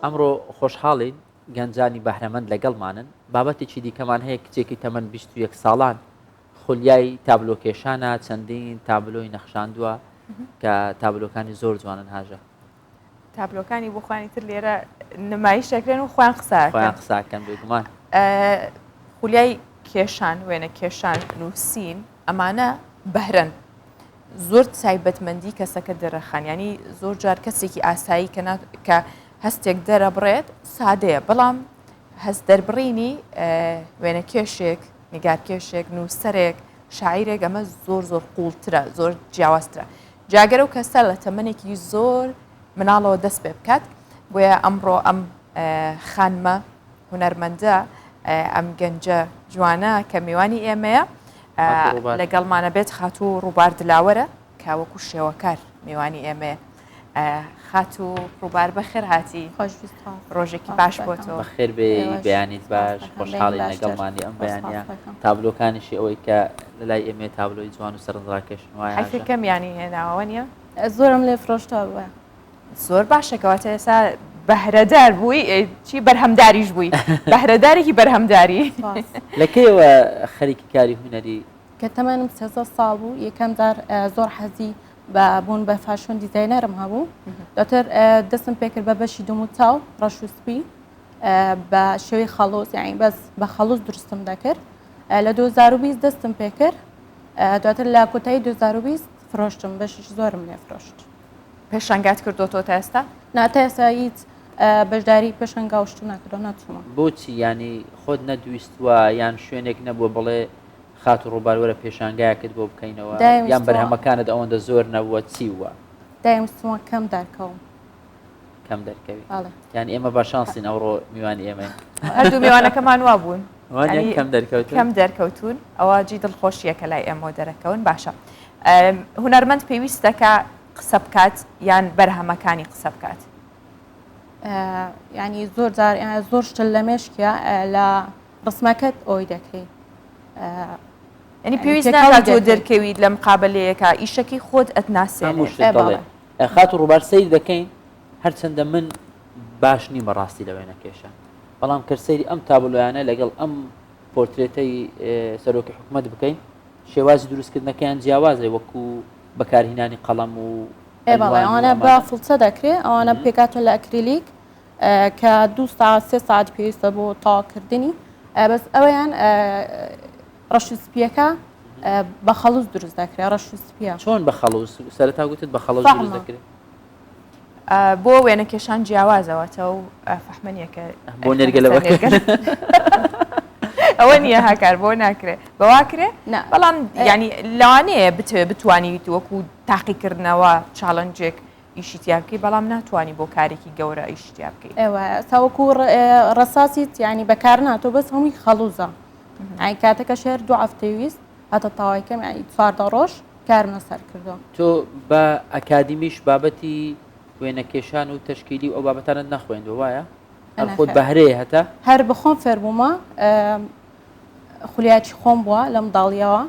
ئەمڕۆ خۆشحاڵین گەنجانی بەهرەمەند لەگەڵمانن بابەتێکی دیکەمان هەیە کچێکی تەمەەن 21 ساڵان خولیای تابلۆکێشانە چەندین تابلۆی نەخشاندووە کە تابلۆکانی زۆر جوانن هاژە تابلۆکانی بخوانی تر لێرە نمایش دەکرێن و خوان خۆیان قساکەن قساکەن بێگومان خولیای کێشان وێنە کێشان نووسین ئەمانە بەهرن زۆر تایبەتمەندی کەسەکە دەرەخانیانی زۆر جار کەسێکی ئاسایی کە هەستێک دەرەبڕێت سادەیە بەڵام هەست دەربڕینی وێنە کێشێک نیگارکێشێک نووسەرێک شاعیرێک ئەمە زۆر زۆر قوڵترە زۆر جیاوازترە جاگەرە و کەسە لە تەمەنێکی زۆر مناڵەوە دەست پێ بکات بۆیە ئەمڕۆ ئەم خانمە هونەرمەندە ئەم گەنجە جوانە کە میوانی ئێمەیە لەگەڵمانە بێت خاتوو ڕووبار دلاوەرە کاوەکو شێوەکار میوانی ئێمەیە خاتو ڕووبار بەخێر هاتی ڕۆژێکی باش بۆتەوە بەخێر بێ بەیانیت باش خۆشحاڵی لەگەڵمانی ئەم بەیانە تابلۆکانیشی ئەوەی کە لەلای ئێمێ تابلۆی جوان و سەرنجڕاکێشن وایە حیفەکەم یانی هێناوە نییە زۆرم لێ فرۆشتە بووە زۆر باشەکەواتە ئێستا بەهرەدار بووی چی بەرهەمداریش بووی بەهرەدارێکی بەرهەمداری لەکەیەوە خەریکی کاری هونەری کە تەمەنم 13 ساڵ بوو یەکەم جار زۆر حەزی بە بوون بە فاشۆن دیزاینەرم هەبوو دواتر دەستم پێکرد بە بەشی دوم و چاو ڕەش و سپی بە شێوەی خەڵۆز یعنی بەس بە خەڵوز دروستم دەکرد لە 2020 دەستم پێکرد دواتر لە کۆتایی 2020 فرۆشتم بەشیش زۆرم لێ فرۆشت پێشانگات کردوتۆ تا ئێستا ناتە ئێستا هیچ بەشداری پێشەنگا وشتم ناکردەوە ناچوومە بۆچی ینی خۆت نەدویستوە یان شوێنێک نەبووە بڵێ خات و ڕووباروەرە پێشانگایەکت بۆ بکەینەوە یان بەرهەمەکانت ئەوەندە زۆر نەبووە چی وە دایمستوە کەم دەرکەوم کەم دەرکەوی یعنی ئێمە باشانسین ئەوڕۆ میوانی ئێمە هەردوو میوانەکەمان وا بوون کەم دەرکەوتون ئەوە جی دڵخۆشیەکە لای ئێمە دەرەکەون باشە هونەرمەند پێویستەکە قسە بکات یان بەرهەمەکانی قسە بکات ینی زۆر جار زۆر شتل لە مێشکە لە ڕسمەکەت ئەوی دەکەی ینی پێویست ناکات تۆ دەرکەویت لە مقابلەیەکە ئیشەکەی خۆت ئەتناسێنێ خات و ڕووبار سەیر دەکەین هەرچەندە من باش نیمە ڕاستی لەوێنە کێشە بەڵام کەسەیری ئەم تابلۆیانە لەگەڵ ئەم پۆرترێتەی سەرۆکی حکوومەت بکەین شێوازی دروستکردنەکەیان جیاوازێ وەکو بەکارهێنانی قەڵەم و ئەوانە بە فڵچە دەکرێت ئەوانە پێکاتۆ لە ئەکریلیک کە 2 ساعت 3 ساعت پێویستە بۆ تاواکردنی بەس ئەویان ڕەش و سپیەکە بە خەڵوز دروست دەکرێت ڕەش و سپیە چۆن بە خەڵوز سەرەتا گوتت بە خەڵوز دروست دەکرێت بۆ وێنە کێشان جیاوازەوەتە و فەحمەنیەکە بۆ نێرگەلەوە ئەوە نییە هاکار بۆ ناکرێت بەواکرێ بەڵام ینی لەوانەیە بتوانیت وەکو تاقیکردنەوە چاڵنجێک ئیشتیا بکەی بەڵام ناتوانانی بۆ کارێکی گەورە ئیشتیا بکەیت ئێوە ساوەکو ڕساسیت ینی بەکار ناتۆ بەس هەمووی خەڵوزە ئای کاتەکە شێر 2 هەفتەویست هەتە تاوایکەم ینی 4 ڕۆژ کارم لەسەر کردو تۆ بە ئەکادیمیش بابەتی وێنە کێشان و تەشکیلی و ئەو بابەتانت نەخوێندوە وایە خۆت بەهرەیە هەتا هەر بخۆم فێربوومە خولیاتی خۆم بووە لە منداڵیەوە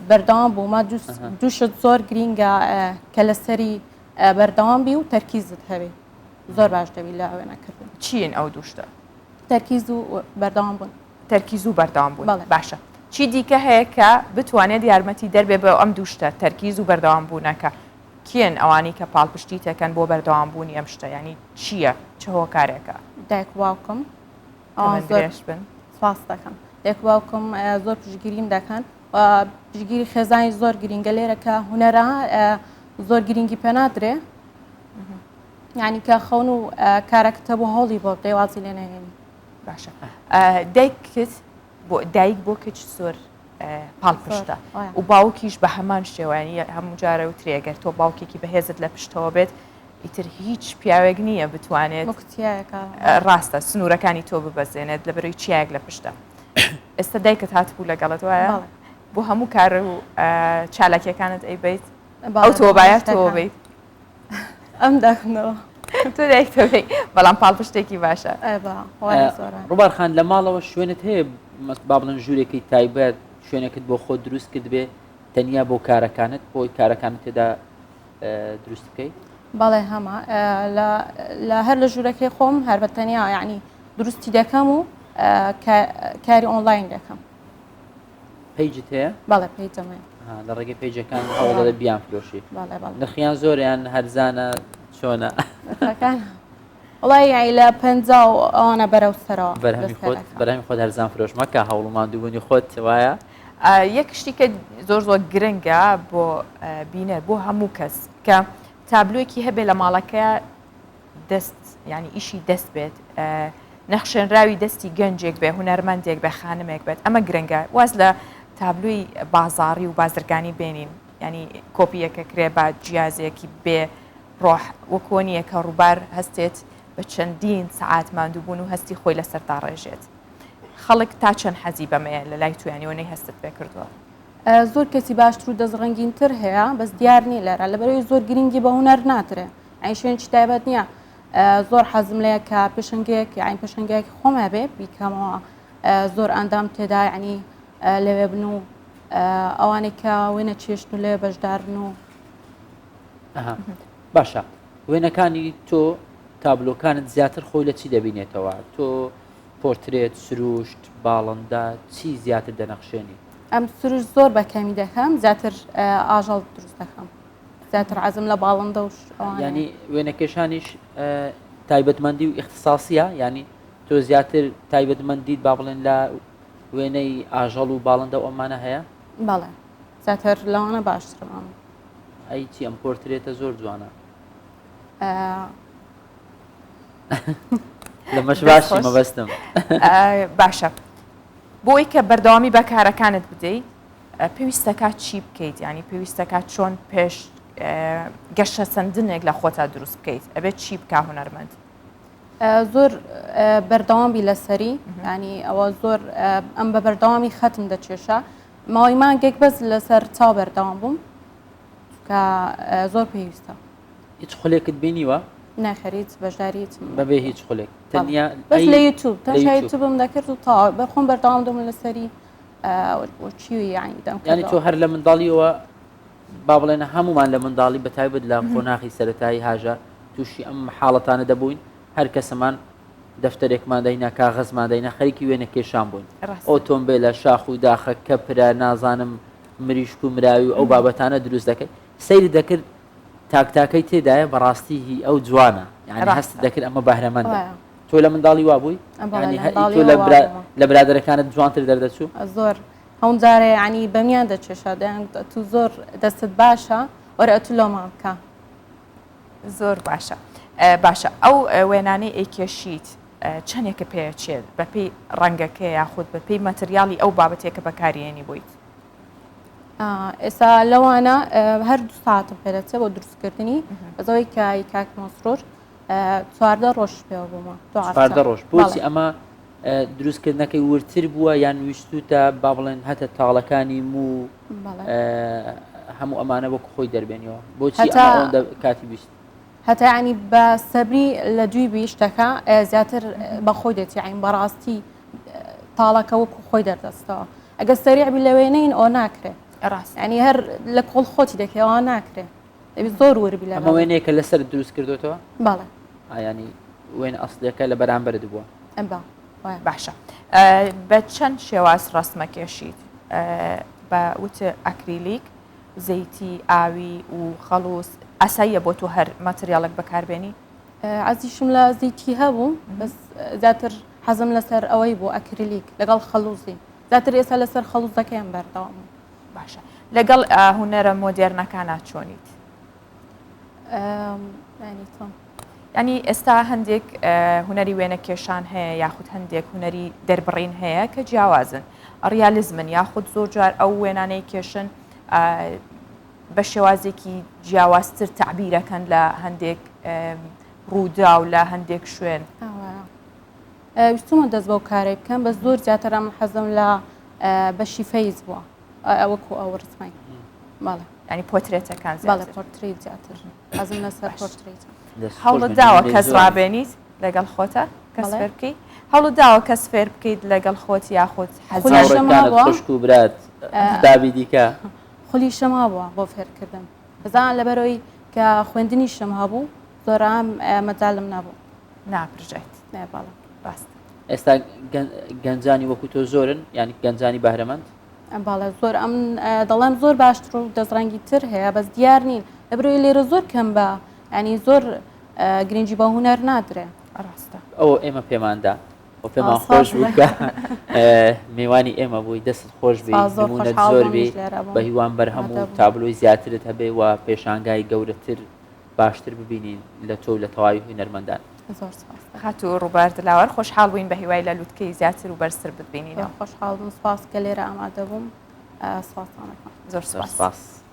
بەردەوام بوومە دووشت زۆر گرینگە کە لەسەری بەردەوام بی و تەرکیزت هەبێ زۆر باش دەبی لە وێنەکردن چین ئەو دووشتە تەرکیز و بەردەوام بوون تەرکیز و بەردەوام بوون باشە چی دیکە هەیە کە بتوانێت یارمەتی دەربێ بە ئەم دووشتە تەرکیز و بەردەوام بوونەکە کێن ئەوانی کە پاڵپشتی تەکەن بۆ بەردەوام بوونی ئەم شتە ینی چییە چ هۆکارێکە دایک باوکم زۆرش بن سواس دەکەم دایک باوکم زۆر پشتگیریم دەکەن و پشتگیری خێزانی زۆر گرینگە لێرەکە هونەرە زۆر گرنگی پێ نادرێ یعنی کە خەون و کارەکەتە بۆ هەڵی بۆ دەیوازی لێ نەهێنی باشە دایکت بۆ دایک بۆ کەچ زۆر پاڵپشتە و باوکیش بە هەمان شێوانی هەموو جارە و ترێگەر تۆ باوکێکی بەهێزت لە پشتەوە بێت ئیتر هیچ پیاوێک نییە بتوانێت ڕاستە سنوورەکانی تۆ ببەزێنێت لە بەرەوەی چیاک لە پشتە ئێستا دایکت هاتبوو لەگەڵت وایە بۆ هەموو کار و چالاکیەکانت ئەی بیت ئەو تۆ باە تۆ بیت ئەم داخنەوە تۆ دایکتەوەی بەڵام پاڵپشتێکی باشە ڕووبارخان لە ماڵەوە شوێنت هەیە با بڵێن ژوورێکی تایبەت شوێنێکت بۆ خۆت دروست کرد بێ تەنیا بۆ کارەکانت بۆی کارەکانت تێدا دروست بکەیت باڵێ هەما لە هەر لە ژوورەکەی خۆم هەر بەتەنیا یعنی دروستی دەکەم و کاری ئۆنلاین دەکەم. پیجت هەیە؟ باڵێ پیجەمە لە ڕێگەی پیجەکان هەوڵ بیان فرۆشی. نرخیان زۆریان هەرزانە چۆنە؟ وڵی یای لە 50 ئەوانە بەرەو سەرەوە. بەرهەمی خۆت هەرزان فرۆش مەکە هەوڵمان دووبوونی خۆت وایە؟ یەک شتی کە زۆر گرنگە بۆ بینەر بۆ هەموو کەس کە تابلوێکی هەبێ لە ماڵەکە دەست ینی ئیشی دەست بێت نەخشێنراوی دەستی گەنجێک بێ هونەرمەندێک بە خانمێک بێت ئەمە گرنگە واز لە تابلوی بازاڕی و بازرگانی بینین ینی کۆپیەکە کرێ بە جیازێکی بێ ڕۆح وەکۆنیە کە ڕووبار هەستێت بە چەندین سعات ماندووبوون و هەستی خۆی لەسەر تا ڕێژێت خەڵک تا چەند حەزی بەمەیە لە لای توانیوەی هەستت پێ کردووە زۆر کەسی باشتر و دەستڕەنگینتر هەیە بەس دیار نی لەرە لەبەرەوەی زۆر گرنگی بە هونەر ناترێ ئەی شوێنی تایبەت نییە زۆر حەزم لەیە کە پێشنگەیەک یاین پێشنگایەکی خۆم هەبێ بیکەمەوە زۆر ئەندام تێدا ینی لەوێ بن و ئەوانێک کە وێنە چێشت و لێ بەشدارن و باشە وێنەکانی تۆ تابلۆکانت زیاتر خۆی لە چی دەبینێتەوە تۆ پۆرترێت سروشت باڵندا چی زیاتر دەنەخشێنی ئەم سروش زۆر بەکەمی دەکەم زیاتر ئاژەڵ دروست دەکەم زیاتر عەزم لە باڵندە و ینی وێنەکێشانیش تایبەتمەندی و اختصاسیە ینی تۆ زیاتر تایبەتمەندیت با بڵێن لە وێنەی ئاژەڵ و باڵندە ئەمانە هەیە؟ بەڵێ زیاتر لەوانە باشترم ئەی چی ئەم پۆرترێتە زۆر جوانە لەمەش باشی مەبەستم باشە بۆی کە بەردەوامی بەکارەکانت بدەیت پێویستەکە چی بکەیت ینی پێویستەکە چۆن پێش گەشە سندنێک لە خۆتا دروست بکەیت ئەبێت چی بکە هونەرمەند زۆر بەردەوامی لەسەری ینی ئەوە زۆر ئەم بە بەردەوامی خەتم دەچێشە ماوەی مانگێک بەس لەسەر چاو بەردەوام بووم کە زۆر پێویستە هیچ خولێکت بینیوە؟ نەخەریت بەشداریت بەبێ هیچ خولێک تەنیا بەس لە یوتیوب تەنیا یوتیوبم دەکرد و تا بەخۆم بەردەوام دەم لەسەری چی یعنی دەم ینی تۆ هەر لە منداڵیەوە با بڵێنە هەمومان لە منداڵی بەتایبەت لە خۆناغی سەرەتایی هاژە تووشی ئەم حاڵەتانە دەبووین هەر کەسەمان دەفتەرێکمان دەینە کاغەزمان دەینە خەریکی وێنە کێشان بووین ئۆتۆمبیلە شاخ و داخە کەپرە نازانم مریشک و مراوی و ئەو بابەتانە دروست دەکەیت سەیری دەکرد تاکتاکەی تێدایە بەڕاستی ئەو جوانە یعنی هەست دەکرد ئەمە بەهرەمەندە تۆ لە منداڵی وا بووی تۆ لە برادەرەکانت جوانتر دەردەچوو زۆر هەوم جارێ ینی بەمیان دەچێشە تو زۆر دەستت باشە وەرە ئەتو لۆمان بکە زۆر باشە باشە ئەو وێنانەی ئەیکێشیت چەندێکە پێچێت بەپێی ڕەنگەکە یاخود بەپێی مەتریاڵی ئەو بابەتێکە بەکارێنی بوویت ئێستا لەوانە هەر دو ساعتم پێدەچێت بۆ دروستکردنی بەزەوەی کای کاک مەسرور 14 ڕۆژ پێوە بوومە 14 ڕۆژ بۆچی ئەمە دروستکردنەکەی ورتر بووە یان ویستوتە با بڵێن هەتە تاڵەکانی و هەموو ئەمانە وەکو خۆی دەربێنیەوە بۆچی کاتی بیست هەتا ینی بە سەبری لە دوی بیشتەکە زیاتر بە خۆی دێت یعنی بەڕاستی تاڵەکە وەکو خۆی دەردەستەوە ئەگە سەریع لە وێنەین ئەو ناکرێت ڕاست ینی هەر لە کۆڵ خۆتی دەکەوە ناکرێت دەبی زۆر وەربی لە ئەمە وێنەیەکە لەسەر دروست کردوێتەوە باڵێ ینی وێنە ئەسڵیەکە لە بەرامبەر بووە باشە بە چەند شێواز ڕاستمەکێشیت بە وتە ئەکریلیک زەیتی ئاوی و خەڵوس ئاساییە بۆ تۆ هەر ماتریاڵێک بەکاربێنی عزیشم لە زەیتی هەبوو بەس زیاتر حەزم لەسەر ئەوەی بۆ ئەکریلیک لەگەڵ خەڵوزی زیاتر ئێستا لەسەر خەڵوزەکەیان بەردەوام باشە لەگەڵ هونەرە مۆدێرنەکانە چۆنیت ینی ئێستا هەندێک هونەری وێنە کێشان هەیە یاخود هەندێک هونەری دەربڕین هەیە کە جیاوازن ڕیالیزمن یاخود زۆر جار ئەو وێنانەی کێشن بە شێوازێکی جیاوازتر تعبیرەکەن لە هەندێک ڕوودا و لە هەندێک شوێن ویستمە دەست بەو کارێک بکەم بە زۆر زیاتر ئەم حەزم لە بەشی فەیز بووە ئەوەکو ئەو ڕسمای باڵێ ینی پۆترێتەکان باڵێ پۆرتریت زیاتر حەزم لەسەر پۆرتریت هەوڵت داوە کەس ڕابێنیت لەگەڵ خۆتە کەس فێر بکەیت هەوڵت داوە کەس فێر بکەیت لەگەڵ خۆت یاخود خوشک و برات دابی دیکە خولی شەما بووە بۆ فێرکردن بزان لەبەرەوەی کە خوێندنیشم هەبوو زۆرام مەجالم نەبوو ناپرژێت باڵە ڕاست ئێستا گەنجانی وەکو تۆ زۆرن یعنی گەنجانی بەهرەمەند باڵە زۆر ئەم دەڵێم زۆر باشتر و دەستڕەنگی تر هەیە بەس دیار نین لەبرۆی لێرە زۆر کەم بە ینی زۆر گرنگی بە هوەر نادرێ ڕاستە ئەوە ئێمە پێماندا و پێمان خۆش بووکە میوانی ئێمە بووی دەست خۆش بێ نمونەت زۆر بێ بە هیوان بەرهەموو تابلۆی زیاترت هەبێ و پێشانگای گەورەتر باشتر ببینین لە تۆ لە تەواوی هونەرمەندان خات و ڕووبەر دلاوەر خۆشحاڵ بووین بە هیوای لە لووتکەی زیاتر و بەرزتر ببینینەوە خۆشحاڵ بووم سپاس کە لێرە ئامادە بووم سپاسانەکەم زۆر سپاس